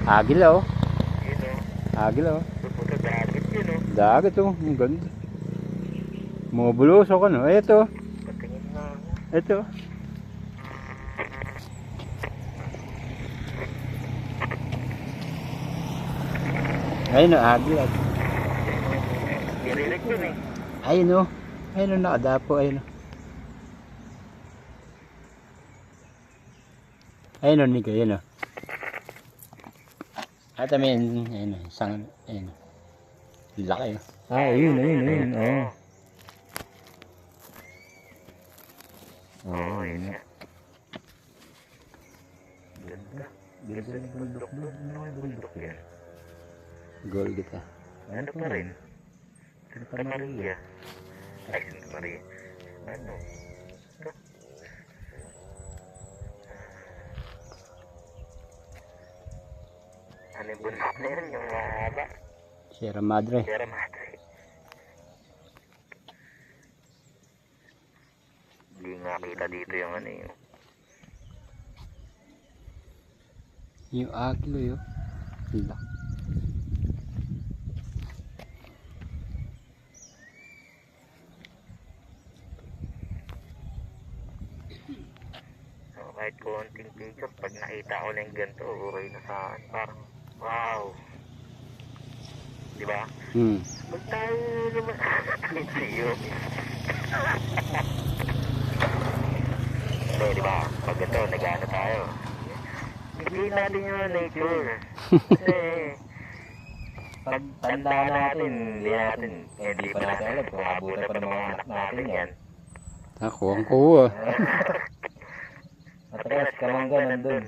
Agila oh. Yun o. Agila oh. Pupunta dagat yun o. Dagat oh. Ang ganda. Mabulusok ano. Ito. Patingin na ako. Ito. Ayun oh. Agila. Nirinig yun eh. Ayun oh. Ayun oh. Nakadapo. Ayun oh. Ayun oh. Nika. Ayun oh. At amin. Ayun oh. Isang. Ayun oh. Laki oh. Ayun. Oh. Oo, yun nga. Ganda. Ganda ng bundok doon. Ano yung bundok yan? Goal kita. Ano pa rin? Santa Maria. Ay, Santa Maria. Ano? Ano yung bundok na yun? Yung mahaba? Sierra Madre. Sierra Madre. Hindi nga kita dito yung ano yun. Yung agilo yun. Laki. So, kahit konting picture, pag nakita ko na yung ganito, uray na sa akin. Parang, wow. Diba? Magtayo naman. Siyo. Hindi, diba? Pag ito, nag-ano tayo. Hindi natin yung nature. Kasi, pag tanda natin, hindi pa natin alam kung abutan pa ng mga anak natin yan. Ako ang kuha. Matakas, kamangga nandun.